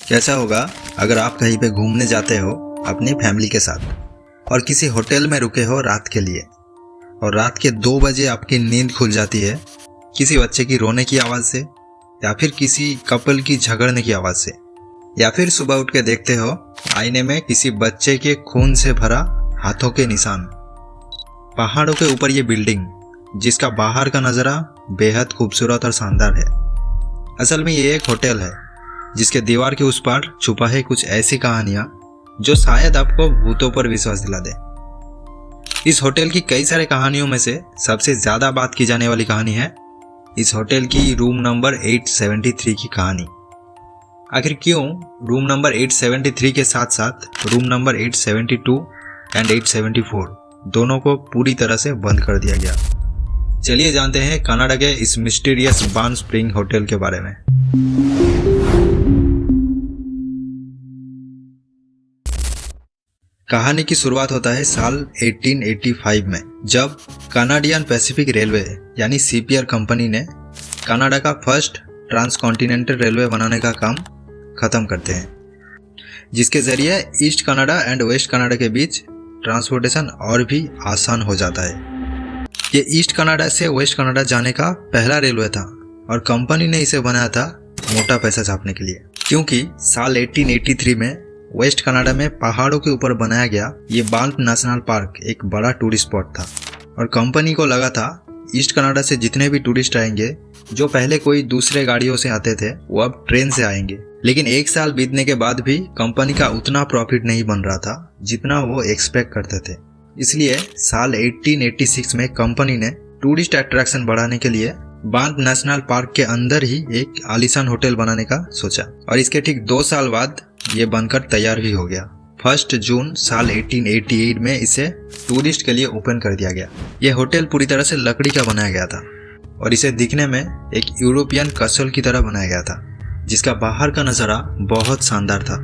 कैसा होगा अगर आप कहीं पे घूमने जाते हो अपनी फैमिली के साथ और किसी होटल में रुके हो रात के लिए, और रात के 2 बजे आपकी नींद खुल जाती है किसी बच्चे की रोने की आवाज़ से, या फिर किसी कपल की झगड़ने की आवाज़ से, या फिर सुबह उठ के देखते हो आईने में किसी बच्चे के खून से भरा हाथों के निशान। पहाड़ों के ऊपर ये बिल्डिंग जिसका बाहर का नज़ारा बेहद खूबसूरत और शानदार है, असल में ये एक होटल है जिसके दीवार के उस पार छुपा है कुछ ऐसी कहानियां जो शायद आपको भूतों पर विश्वास दिला दे। इस होटल की कई सारे कहानियों में से सबसे ज्यादा बात की जाने वाली कहानी है इस होटल की रूम नंबर 873 की कहानी। आखिर क्यों रूम नंबर 873 के साथ साथ रूम नंबर 872 एंड 874 दोनों को पूरी तरह से बंद कर दिया गया? चलिए जानते हैं कनाडा के इस मिस्टीरियस बार्न स्प्रिंग होटल के बारे में। कहानी की शुरुआत होता है साल 1885 में, जब कनाडियन पैसिफिक रेलवे यानी सीपीआर कंपनी ने कनाडा का फर्स्ट ट्रांसकॉन्टिनेंटल रेलवे बनाने का काम खत्म करते हैं, जिसके जरिए east Canada and west Canada के बीच ट्रांसपोर्टेशन और भी आसान हो जाता है। ये ईस्ट कनाडा से वेस्ट कनाडा जाने का पहला रेलवे था और कंपनी ने इसे बनाया था मोटा पैसा छापने के लिए, क्योंकि साल 1883 में वेस्ट कनाडा में पहाड़ों के ऊपर बनाया गया ये बान्फ नेशनल पार्क एक बड़ा टूरिस्ट स्पॉट था और कंपनी को लगा था ईस्ट कनाडा से जितने भी टूरिस्ट आएंगे जो पहले कोई दूसरे गाड़ियों से आते थे वो अब ट्रेन से आएंगे। लेकिन 1 साल बीतने के बाद भी कंपनी का उतना प्रॉफिट नहीं बन रहा था जितना वो एक्सपेक्ट करते थे। इसलिए साल 1886 में कंपनी ने टूरिस्ट अट्रैक्शन बढ़ाने के लिए बान्फ नेशनल पार्क के अंदर ही एक आलीशान होटल बनाने का सोचा और इसके ठीक 2 साल बाद ये बनकर तैयार भी हो गया। 1 जून साल 1888 में इसे टूरिस्ट के लिए ओपन कर दिया गया। यह होटल पूरी तरह से लकड़ी का बनाया गया था और इसे दिखने में एक यूरोपियन कैसल की तरह बनाया गया था, जिसका बाहर का नज़ारा बहुत शानदार था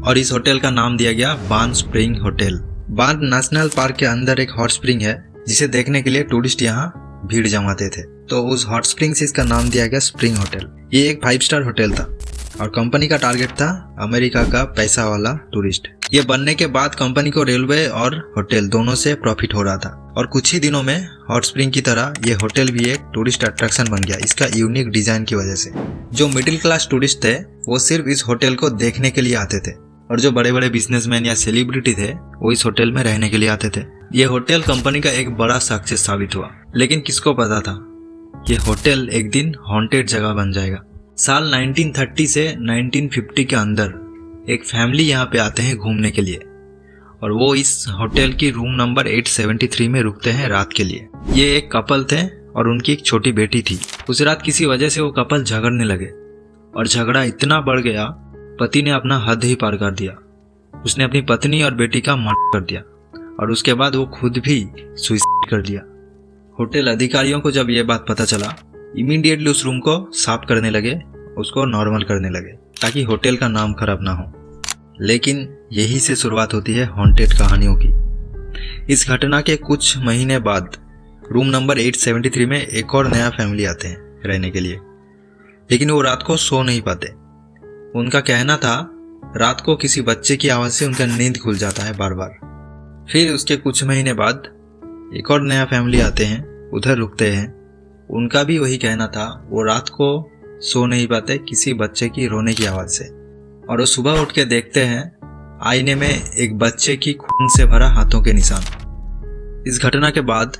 और इस होटल का नाम दिया गया बार्न स्प्रिंग होटल। बान्फ नेशनल पार्क के अंदर एक हॉट स्प्रिंग है जिसे देखने के लिए टूरिस्ट यहाँ भीड़ जमाते थे, तो उस हॉट स्प्रिंग से इसका नाम दिया गया स्प्रिंग होटल। ये एक 5 स्टार होटल था और कंपनी का टारगेट था अमेरिका का पैसा वाला टूरिस्ट। ये बनने के बाद कंपनी को रेलवे और होटल दोनों से प्रॉफिट हो रहा था और कुछ ही दिनों में हॉट स्प्रिंग की तरह ये होटल भी एक टूरिस्ट अट्रैक्शन बन गया इसका यूनिक डिजाइन की वजह से। जो मिडिल क्लास टूरिस्ट थे वो सिर्फ इस होटल को देखने के लिए आते थे और जो बड़े बड़े बिजनेसमैन या सेलिब्रिटी थे वो इस होटल में रहने के लिए आते थे। ये होटल कंपनी का एक बड़ा सक्सेस साबित हुआ, लेकिन किसको पता था ये होटल एक दिन हॉन्टेड जगह बन जाएगा। साल 1930 से 1950 के अंदर एक फैमिली यहाँ पे आते हैं घूमने के लिए और वो इस होटल की रूम नंबर 873 में रुकते हैं रात के लिए। ये एक कपल थे और उनकी एक छोटी बेटी थी। उस रात किसी वजह से वो कपल झगड़ने लगे और झगड़ा इतना बढ़ गया पति ने अपना हद ही पार कर दिया। उसने अपनी पत्नी और बेटी का मर्डर कर दिया और उसके बाद वो खुद भी सुसाइड कर लिया। होटल अधिकारियों को जब ये बात पता चला इमीडिएटली उस रूम को साफ करने लगे, उसको नॉर्मल करने लगे ताकि होटल का नाम खराब ना हो। लेकिन यही से शुरुआत होती है हॉन्टेड कहानियों की। इस घटना के कुछ महीने बाद रूम नंबर 873 में एक और नया फैमिली आते हैं रहने के लिए, लेकिन वो रात को सो नहीं पाते। उनका कहना था रात को किसी बच्चे की आवाज़ से उनका नींद खुल जाता है बार बार। फिर उसके कुछ महीने बाद एक और नया फैमिली आते हैं, उधर रुकते हैं। उनका भी वही कहना था, वो रात को सो नहीं पाते किसी बच्चे की रोने की आवाज़ से। और वो सुबह उठ के देखते हैं आईने में एक बच्चे की खून से भरा हाथों के निशान। इस घटना के बाद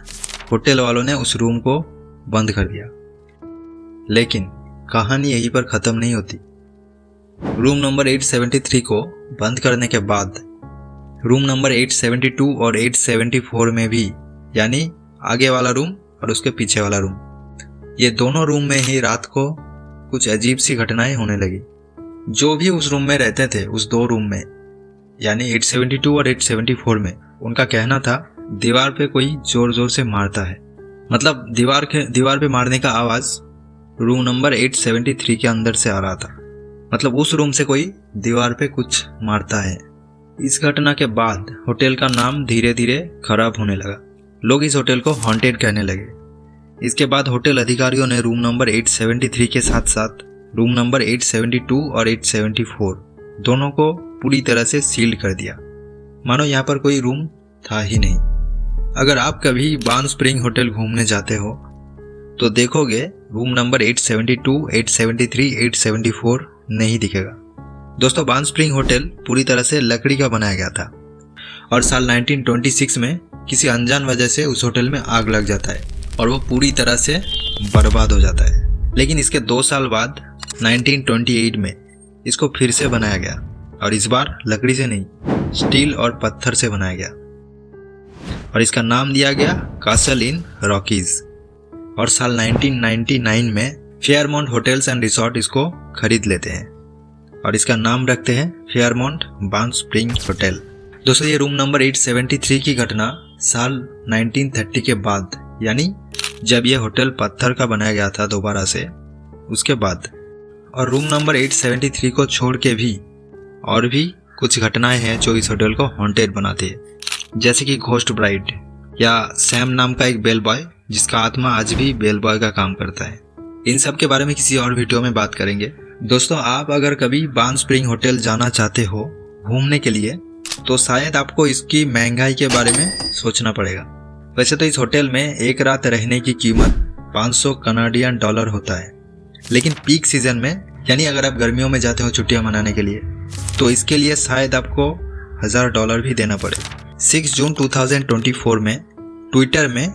होटल वालों ने उस रूम को बंद कर दिया, लेकिन कहानी यहीं पर ख़त्म नहीं होती। रूम नंबर 873 को बंद करने के बाद रूम नंबर 872 और 874 में भी, यानी आगे वाला रूम और उसके पीछे वाला रूम, ये दोनों रूम में ही रात को कुछ अजीब सी घटनाएं होने लगी। जो भी उस रूम में रहते थे उस 2 रूम में, यानी 872 और 874 में, उनका कहना था दीवार पे कोई जोर जोर से मारता है। मतलब दीवार पे मारने का आवाज़ रूम नंबर 873 के अंदर से आ रहा था। मतलब उस रूम से कोई दीवार पे कुछ मारता है। इस घटना के बाद होटल का नाम धीरे धीरे खराब होने लगा। लोग इस होटल को हॉन्टेड कहने लगे। इसके बाद होटल अधिकारियों ने रूम नंबर 873 के साथ साथ रूम नंबर 872 और 874 दोनों को पूरी तरह से सील्ड कर दिया, मानो यहाँ पर कोई रूम था ही नहीं। अगर आप कभी बान स्प्रिंग होटल घूमने जाते हो तो देखोगे रूम नंबर 872, 873, 874 नहीं दिखेगा। दोस्तों, बान स्प्रिंग होटल पूरी तरह से लकड़ी का बनाया गया था और साल 1926 में किसी अनजान वजह से उस होटल में आग लग जाता है और वो पूरी तरह से बर्बाद हो जाता है। लेकिन इसके 2 साल बाद 1928 में इसको फिर से बनाया गया और इस बार लकड़ी से नहीं, स्टील और पत्थर से बनाया गया और इसका नाम दिया गया कासल इन रॉकीज। और साल 1999 में फेयरमाउंट होटल्स एंड रिसोर्ट इसको खरीद लेते हैं और इसका नाम रखते हैं फेयरमाउंट बान स्प्रिंग होटल। दोस्तों, ये रूम नंबर 873 की घटना साल 1930 के बाद, यानी जब यह होटल पत्थर का बनाया गया था दोबारा से, उसके बाद। और रूम नंबर 873 को छोड़ के भी और भी कुछ घटनाएं हैं जो इस होटल को हॉन्टेड बनाती है, जैसे कि घोस्ट ब्राइड या सैम नाम का एक बेल बॉय जिसका आत्मा आज भी बेल बॉय का काम करता है। इन सब के बारे में किसी और वीडियो में बात करेंगे। दोस्तों, आप अगर कभी बान स्प्रिंग होटल जाना चाहते हो घूमने के लिए तो शायद आपको इसकी महंगाई के बारे में सोचना पड़ेगा। वैसे तो इस होटल में एक रात रहने की कीमत 500 कनाडियन डॉलर होता है, लेकिन पीक सीजन में, यानी अगर आप गर्मियों में जाते हो छुट्टियां मनाने के लिए, तो इसके लिए शायद आपको $1000 भी देना पड़े। 6 जून 2024 में ट्विटर में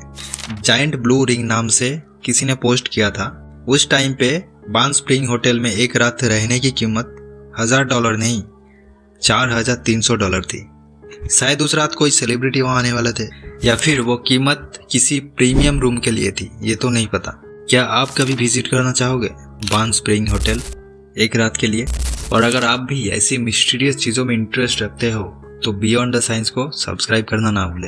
जायंट ब्लू रिंग नाम से किसी ने पोस्ट किया था। उस टाइम पे बान स्प्रिंग होटल में एक रात रहने की कीमत $1000 नहीं, $4300 थी। शायद उस रात कोई सेलिब्रिटी वहां आने वाले थे या फिर वो कीमत किसी प्रीमियम रूम के लिए थी, ये तो नहीं पता। क्या आप कभी विजिट करना चाहोगे बान स्प्रिंग होटल एक रात के लिए? और अगर आप भी ऐसी मिस्टीरियस चीज़ों में इंटरेस्ट रखते हो तो बियॉन्ड द साइंस को सब्सक्राइब करना ना भूलें।